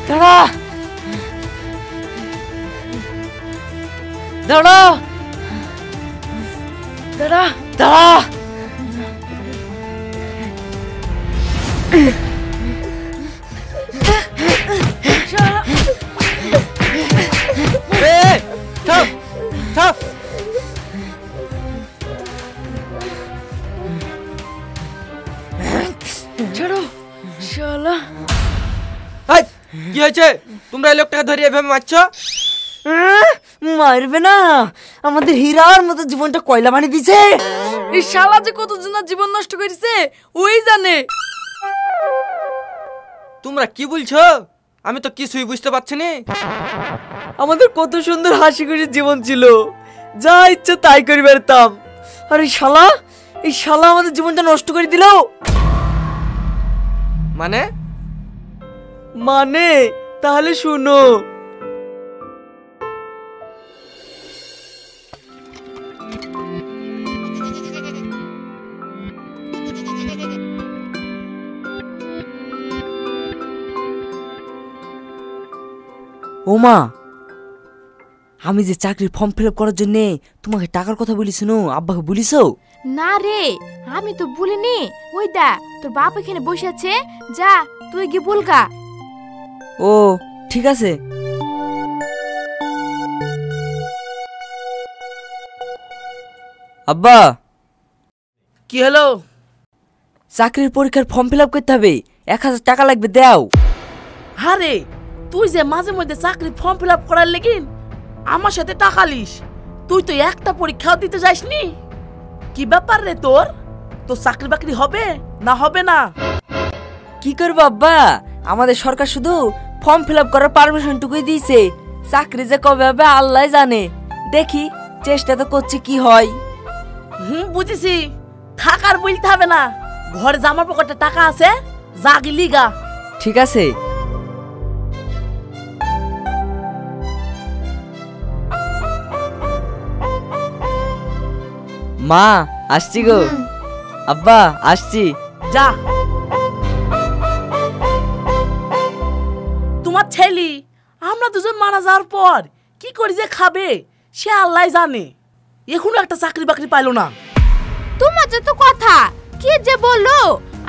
দাঁড়া দাঁড়া দাঁড়া দাঁড়া ছাড়ো শালা। কি হয়েছে? তোমরা এই লোকটাকে ধরিয়ে এভাবে মারছো? মারবে না, আমাদের হীরার মতো জীবনটা কয়লা বানিয়ে দিছে। এই শালা যে কতজনের জীবন নষ্ট করেছে ওই জানে। তোমরা কি বলছো? আমি তো কিছুই বুঝতে পারছি না। আমাদের কত সুন্দর হাসি খুশি জীবন ছিল, যা ইচ্ছে তাই করে বেরতাম। আর এই শালা আমাদের জীবনটা নষ্ট করে দিল। মানে তাহলে শুনো। ওমা, আমি যে চাকরির ফর্ম ফিল আপ করার জন্য তোমাকে টাকার কথা বলিস, আব্বাকে বলিস? না রে, আমি তো বলিনি। ওই দা তোর বাপ এখানে বসে আছে, যা তুই গিয়ে বলগা। ও ঠিক আছে। আব্বা, কি হলো? চাকরির পরীক্ষার ফর্ম ফিল আপ করতে হবে, 1000 টাকা লাগবে, দাও। আরে তুই যে মাঝে মধ্যে চাকরি ফর্ম ফিল আপ করার লেগিন আমার সাথে টাকা লিস, তুই তো একটা পরীক্ষাও দিতে যাসনি। কি ব্যাপার রে তোর? তোর চাকরি বাকরি হবে না হবে না? কি করবো আব্বা, আমাদের সরকার শুধু ফর্ম ফিল আপ করার পারমিশন টুকুই দিয়েছে, চাকরি যে কবে হবে আল্লাহ জানে। দেখি, চেষ্টা তো করছি, কি হয়। বুঝেছি, থাকার বলতে হবে না, ঘরে জামার পকেটে টাকা আছে, জাগি লিগা। ঠিক আছে। মা আসছি গো। আব্বা আসছি। যা। তোমার ছেলে আমরা দুজন মারা যাওয়ার পর কি করে যে খাবে সে আল্লাহ জানে। এখনো একটা চাকরি বাকরি পাইলো না। তোমার যে তো কথা কি যে বললো,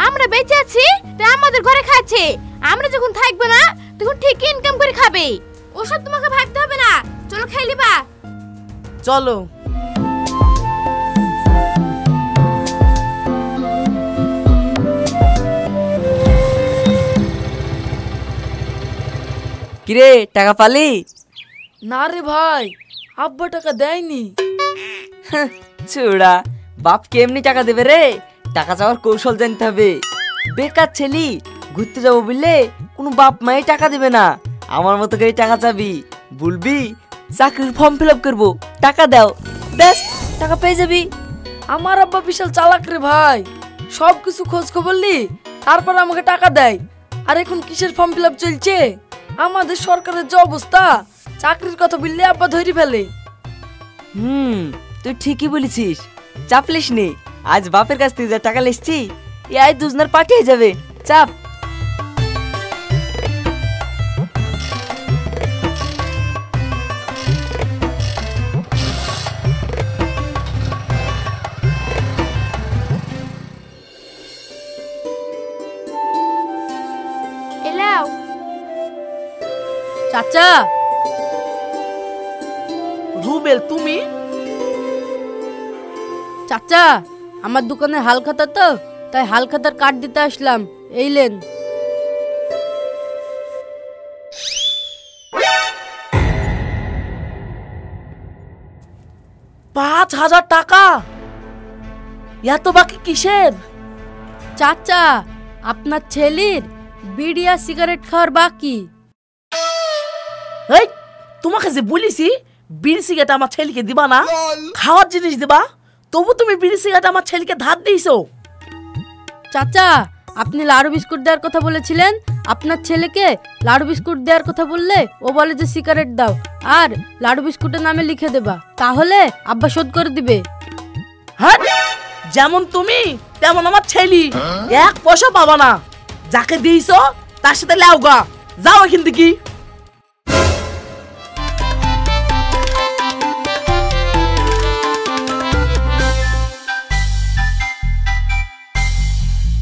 আমরা বেঁচে আছি তাই আমাদের ঘরে খাচ্ছে, আমরা যখন থাকবো না তখন ঠিক ইনকাম করে খাবে। ওসব তোমাকে ভাবতে হবে না, চলো খাই লিবা। চলো। কিরে, টাকা পালি? না রে ভাই, আব্বা টাকা দেয়নি। চুড়া, বাপ কেমনি টাকা দেবে রে? টাকা চাওয়ার কৌশল জানতে হবে। বেকার ছেলি, ঘুরতে যাবো বললে কোনো বাপ মাই টাকা দেবে না। আমার মতো করে টাকা চাবি, বলবি চাকরির ফর্ম ফিল আপ করবো, টাকা দাও, ব্যাস টাকা পেয়ে যাবি। আমার আব্বা বিশাল চালাক রে ভাই, সব কিছু খোঁজ খবর নি তারপর আমাকে টাকা দেয়। আর এখন কিসের ফর্ম ফিল আপ চলছে? আমাদের সরকারের যে অবস্থা, চাকরির কথা বললে আব্বা ধরে ফেলে। তুই ঠিকই বলেছিস, চাপলিস নে। আজ বাপের কাছ থেকে যা টাকা লিখছি, এই দুজনের পাঠিয়ে যাবে, চাপ। এলাও চাচা। রুবেল তুমি? চাচা, আমার দোকানে হালখাতা তো, তাই হালখাতার কার্ড দিতে আসলাম, এই লেন। $5000 টাকা? এত বাকি কিসের? চাচা, আপনার ছেলের বিড়ি আর সিগারেট খাওয়ার বাকি। এই তোমাকে যে বলিছি বিড়ি সিগারেট আমার ছেলেকে দিবা না, খাওয়ার জিনিস দিবা, তবু তুমি বিড়ি সিগারেট আমার ছেলেকে ধার দিয়েছো। চাচা, আপনি লাড়ু বিস্কুট দেওয়ার কথা বলেছিলেন, আপনার ছেলেকে লাড়ু বিস্কুট দেওয়ার কথা বললে ও বলে যে সিগারেট দাও, আর লাড়ু বিস্কুটের নামে লিখে দেবা, তাহলে আব্বা শোধ করে দিবে। হ্যাঁ, যেমন তুমি তেমন আমার ছেলে, 1 পয়সা পাবা না। যাকে দিয়েছো তার সাথে লাউগা, যাও এখান থেকে।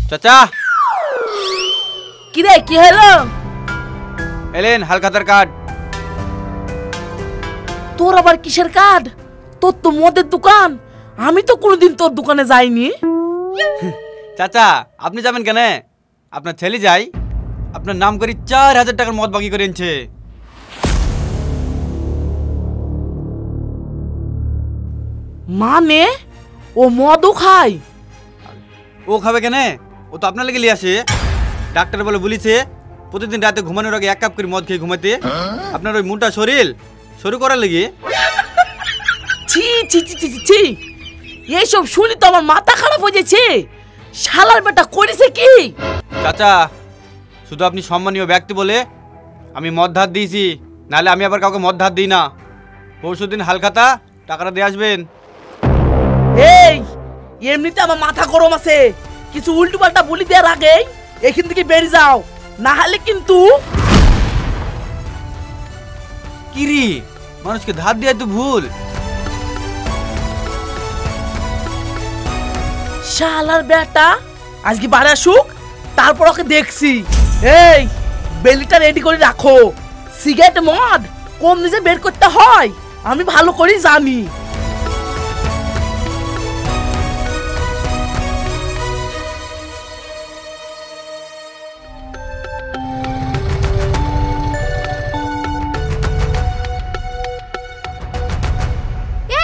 চাচা কি রে, কি হলো? এলেন হালখাতার কার্ড। তোর আবার কিসের কার্ড? তোর তো মদের দোকান, আমি তো কোনোদিন তোর দোকানে যাইনি। চাচা আপনি যাবেন কেন? আপনার ছেলে যাই, আপনার নাম করে 4000 টাকার মদ বাকি করে এনেছে। মানে ও মদও খায়? ও খাবে কেন? ও তো আপনার লেগে লিয়ে আসে। ডাক্তার বলে বলেছে প্রতিদিন রাতে ঘুমানোর আগে 1 কাপ করে মদ খেয়ে ঘুমাতে, আপনার ওই মোটা শরীর শুরু করার লেগে। ছি ছি ছি ছি ছি, এইসব শুনি তো আমার মাথা খারাপ হয়ে যাচ্ছে। শালার বেটা করেছে কি? চাচা শুধু আপনি সম্মানীয় ব্যক্তি বলে আমি মদ ধার দিয়েছি, নাহলে আমি আবার কাউকে মদ ধার দিই না। পরশুদিন হালখাতা টাকাটা দিয়ে আসবেন। এই এমনিতে আমার মাথা গরম আছে, কিছু উল্টো পাল্টা বলি দেওয়ার আগে এখান থেকে বেরিয়ে যাও, না হলে কিন্তু। কিরি মানুষকে ধার দেওয়া তো ভুল। শালার বেটা আজকে বাড়ি আসুক, তারপর ওকে দেখছি। এই বেলিটা রেডি করে রাখো, সিগারেট মদ কম নিজে বের করতে হয় আমি ভালো করে জানি।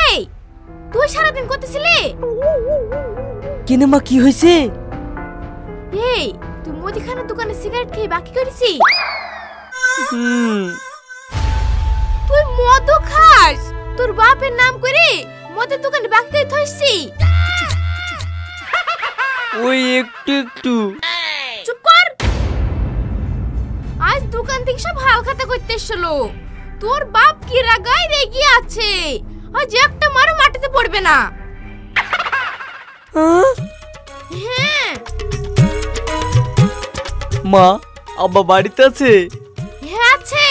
এই তুই সারাদিন করতেছিলি? কেন মা, কি হয়েছে? এই তুই মুদিখানার দোকানে সিগারেট খেয়ে বাকি করেছি? তুই মদও খাস, তোর বাপের নাম করে মদের দোকানে বাকি করে থইছি? ওই একটু। চুপ কর। আজ দোকান থেকে সব হালখাতা করতে এসেছিল, তোর বাপ কি রাগায় রেগে আছে, আজ একটা মারও মাটিতে পড়বে না। হ্যাঁ মা, আব্বা বাড়িতে আছে? হ্যাঁ আছে।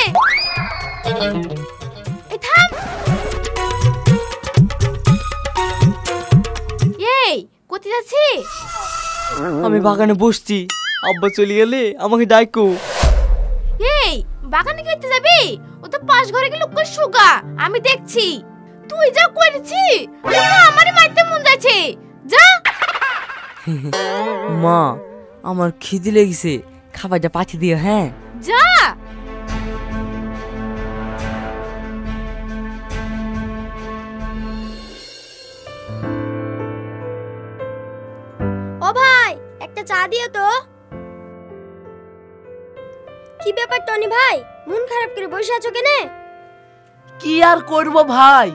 এই থাম। এই কোথায় যাচ্ছিস? আমি বাগানে বসছি, আব্বা চলে গেলে আমাকে ডাকো। এই বাগানে কি করতে যাবি? ও তো পাশ ঘরে গিয়ে লোক করে শুগা, আমি দেখছি। তুই যা করেছি তোকে আমারই মারতে মন যাচ্ছে, যা। মা আমার খিদে লেগেছে, খাবারটা পাঠিয়ে দিও। হ্যাঁ যা। ও ভাই, একটা চা দিও তো। কি ব্যাপার টনি ভাই, মন খারাপ করে বসে আছো কেন? কি আর করব ভাই,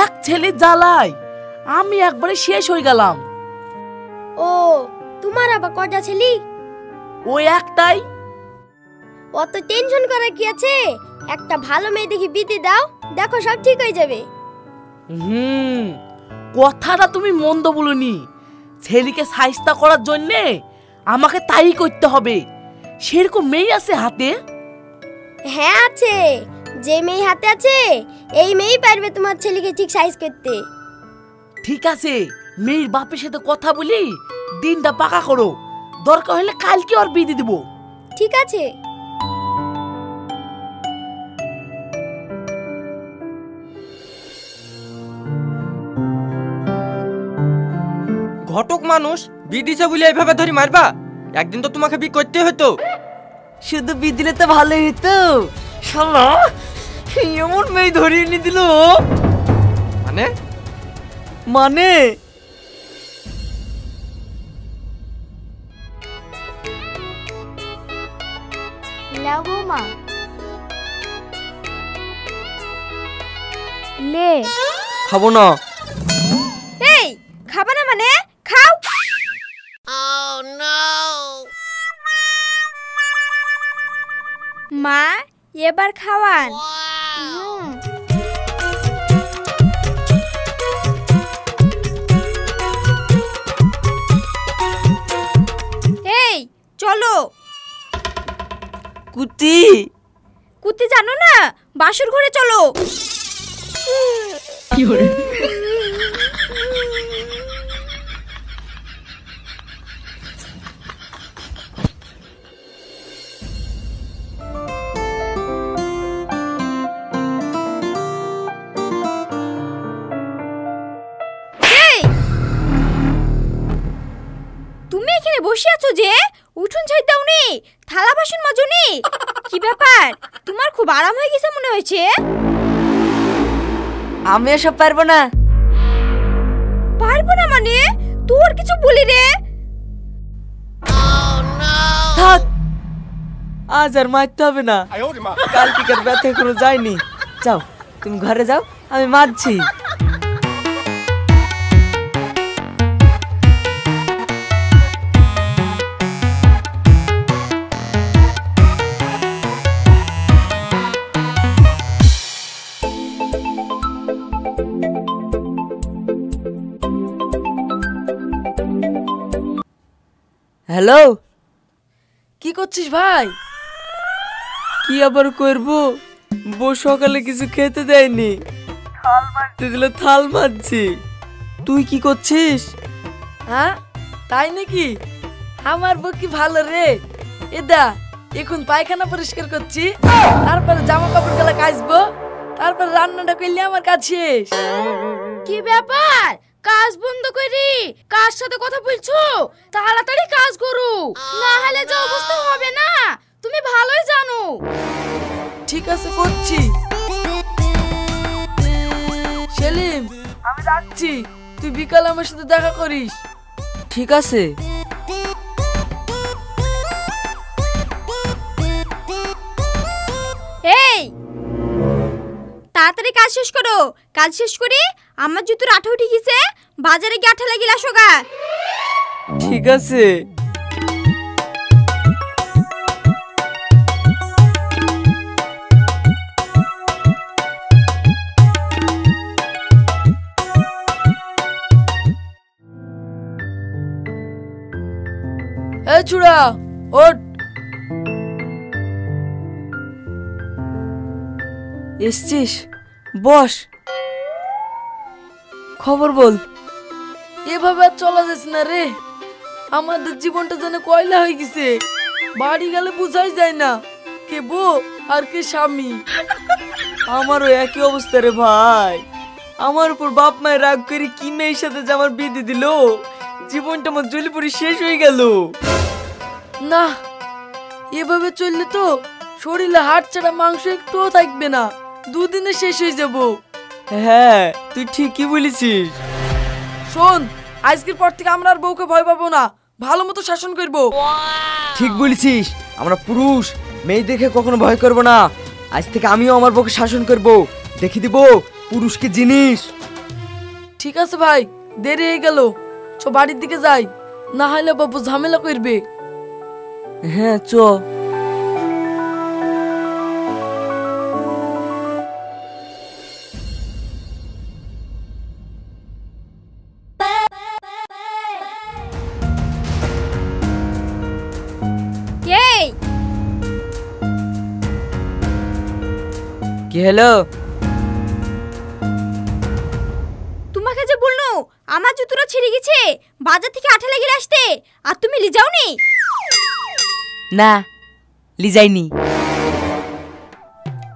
এক ছেলে জ্বালায় আমি একবারে শেষ হয়ে গেলাম। ও তোমার আবার কয়টা ছেলে? ওই একটাই। অত টেনশন করার কি আছে, একটা ভালো মেয়ে দেখি বিয়ে দাও, দেখো সব ঠিক হয়ে যাবে। কথাটা তুমি মন্দ বলনি, ছেলেকে সাইস্তা করার জন্য আমাকে তাই করতে হবে। সেরকম মেয়ে আছে হাতে? হ্যাঁ আছে, যে মেয়ে হাতে আছে এই মেয়েই পারবে তোমার ছেলেকে ঠিক সাইজ করতে। ঠিক আছে, মেয়ের বাপের সাথে কথা বলি দিনটা পাকা করো, দরকার হলে কালকে ওর বিয়ে দিয়ে দেবো। ঠিক আছে। ঘটক মানুষ বিদিছে বলে এইভাবে ধরি মারবা? একদিন তো তোমাকে বি করতে হতো। শুধু বিয়ে দিলে তো ভালোই হতো। শালা এমন মেয়ে ধরিয়ে এনে দিল। মানে মানে লাও বৌমা, লে। খাবো না। এই খাবা না মানে খাও। মা এবার খাওয়ান। এই চলো। কুতি কুত্তি জানো না, বাসুর ঘরে চলো। তুমি এখানে বসে আছো যে, উঠুন ছাই দাওনি, থালা বাসন মাজুনি, কি ব্যাপার? তোমার খুব আরাম হয়ে গেছে মনে হয়েছে। আমি এসব পারবো না। পারবো না মানে? তোর কিছু বলি রে। থাক, আজ আর মারতে হবে না। কাল থেকে ব্যথা করে যায়নি। যাও তুমি ঘরে যাও, আমি মারছি। হ্যালো, কি করছিস ভাই? কি আবার করবো? বউ সকালে কিছু খেতে দেয়নি, থাল মারতে দিল, থাল মারছি। তুই কি করছিস? হ্যাঁ তাই নাকি? আমার বউ কি ভালো রে। এদা এখন পায়খানা পরিষ্কার করছি, তারপরে জামা কাপড় গুলা কাচবো, তারপর রান্নাটা করলে আমার কাজ শেষ। কি ব্যাপার? কাজ বন্ধ করি, কার সাথে কথা বলছো? তাড়াতাড়ি কাজ করো, না হলে যে অবস্থা হবে না তুমি ভালোই জানো। ঠিক আছে করছি। সেলিম আমি রাখছি, তুই বিকালে আমার সাথে দেখা করিস। ঠিক আছে। এই তাড়াতাড়ি কাজ শেষ করো, কাজ শেষ করি আমার জুতোর আঠা উঠে গেছে, বাজারে গিয়ে আঠা লাগিয়ে আসো গা। ঠিক আছে। এই চূড়া ওঠ। এসছিস? বস, খবর বল। এভাবে আর চলা যাচ্ছে না রে, আমাদের জীবনটা যেন কয়লা হয়ে গেছে। বাড়ি গেলে বুঝাই যায় না কে বউ আর কে স্বামী। আমারও একই অবস্থা রে ভাই। আমার উপর বাপ মায়ের রাগ করে কি মেয়ের সাথে যে আমার বিয়ে দিয়ে দিল, জীবনটা আমার জ্বলে পড়ে শেষ হয়ে গেল। না এভাবে চললে তো শরীরে হাড় ছাড়া মাংস একটুও থাকবে না, দুদিনে শেষ হয়ে যাব। হ্যাঁ তুই ঠিকই বলেছিস। শোন, আজকের পর থেকে আমরা আর বউকে ভয় পাবো না, ভালো মতো শাসন করবো। ঠিক বলেছিস, আমরা পুরুষ, মেয়ে দেখে কখনো ভয় করব না। আজ থেকে আমিও আমার বউকে শাসন করব, দেখে দিব পুরুষ কি জিনিস। ঠিক আছে ভাই, দেরি হয়ে গেল, চ বাড়ির দিকে যাই, না হলে বাবু ঝামেলা করবে। হ্যাঁ চ। এই কি হলো? তোমাকে যে বললো আমার জুতোটা ছিঁড়ে গেছে, বাজার থেকে আঠা লাগিয়ে আসতে, আর তুমি লি যাওনি? না, লিজাইনি।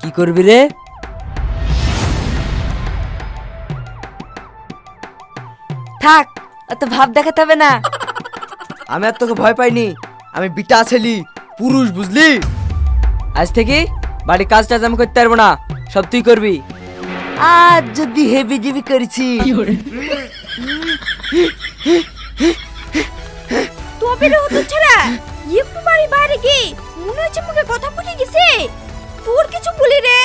কি করবি রে? থাক, অত ভাব দেখাতে হবে না। আমি আর তোকে ভয় পাইনি, আমি বিটা ছেলি, পুরুষ, বুঝলি? আজ থেকে বাড়ির কাজ টাজ আমি করতে পারবো না, সব তুই করবি। আজ যদি হেবি জিবি করেছি। তবে রে হতো ছাড়া একটু বাড়ি বাইরে গিয়ে মনে হচ্ছে মুখে কথা ফুটে গেছে। তোর কিছু বলি রে।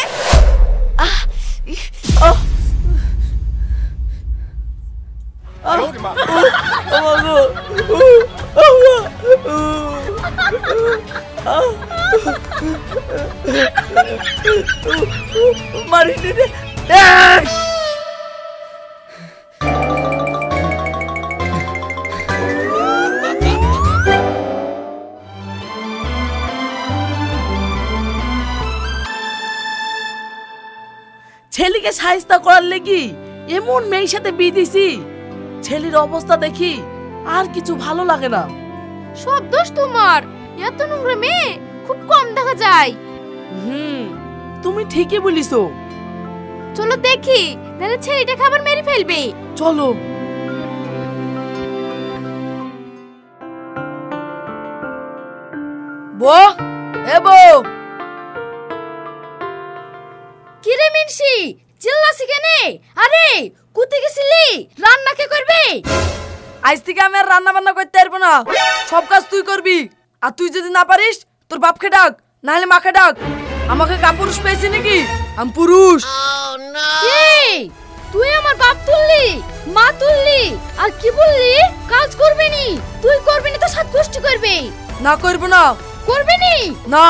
মারিনি রে। ছেলেকে সাহিস্তা করার লেগি এমন মেয়ের সাথে বিয়ে দিছি, ছেলের অবস্থা দেখি আর কিছু ভালো লাগে না। সব দোষ তোমার, এত নোংরা মেয়ে খুব কম দেখা যায়। তুমি ঠিকই বলিছো। চলো দেখি, নাহলে ছেলেটা খাবার মেরে ফেলবে। চলো। বউ, এ বউ। কি রে মিনসি, চিল্লাছি কেনে? আরে কুতে গেছিলি? রান্না কে করবে? আজ থেকে আমি আর রান্না বান্না করতে পারবো না, সব কাজ তুই করবি। আর তুই যদি না পারিস তোর বাপকে ডাক, নাহলে মাকে ডাক। আমাকে কাপুরুষ পেয়েছি নাকি? আমি পুরুষ। এই তুই আমার বাপ তুললি, মা তুললি, আর কি বললি কাজ করবে নি? তুই করবি না তো সাত গোষ্ঠী করবে। না করবো না। করবে নি? না।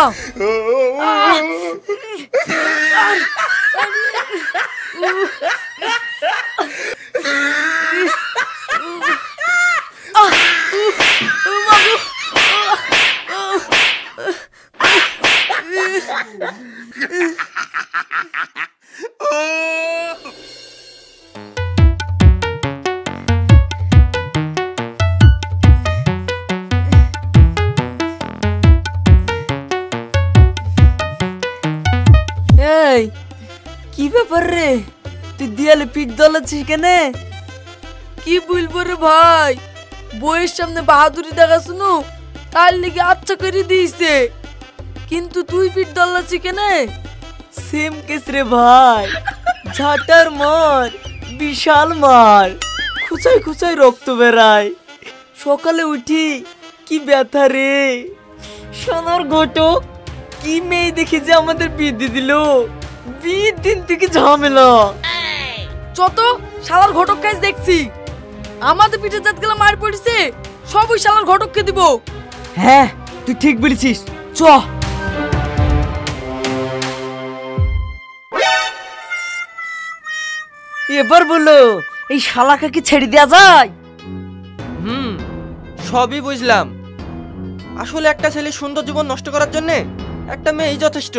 এই কি ব্যাপার রে, তুই দিয়ালে পিঠ দলাচ্ছিস কেনে? কি বলবো রে ভাই, বইয়ের সামনে বাহাদুরি দেখাশুনো, তার লিগে আচ্ছা করে দিয়েছে। কিন্তু তুই পিঠ দলাচ্ছি কেনে? সেম কেস রে ভাই, ঝাঁটার মার, বিশাল মার, খুচাই খুচাই রক্ত বেরায়। সকালে উঠি কি ব্যথা রে। সোনার ঘটক কি মেয়ে দেখি যে আমাদের বিয়ে দিল। বিয়ের দিন থেকে ঝামেলা। যত শালার ঘটক কাজ দেখছি, আমাদের পিঠে জাত গেলা মার পড়েছে, সব ওই শালার ঘটককে দিব। হ্যাঁ তুই ঠিক বলেছিস, চ। এবার বলো, এই শালাকে কি ছেড়ে দেওয়া যায়? সবই বুঝলাম। আসলে একটা ছেলে সুন্দর জীবন নষ্ট করার জন্য একটা মেয়েই যথেষ্ট।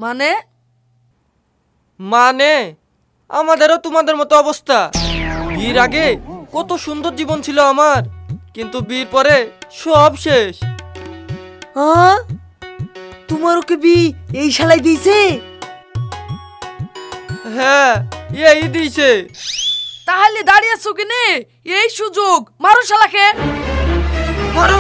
মানে মানে আমাদেরও তোমাদের মতো অবস্থা। বিয়ের আগে কত সুন্দর জীবন ছিল আমার, কিন্তু বিয়ের পরে সব শেষ। হ্যাঁ, তোমার ওকে বি এই শালাই দিয়েছে? হ্যাঁ, এই দিয়েছে। তাহলে দাঁড়িয়ে আছো কেনে? এই সুযোগ, মারো শালাকে। মারো।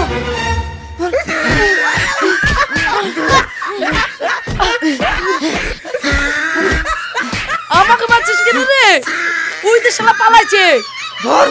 আমাকে মারছিস কেন রে? ওই তো শালা পালাইছে। ধর।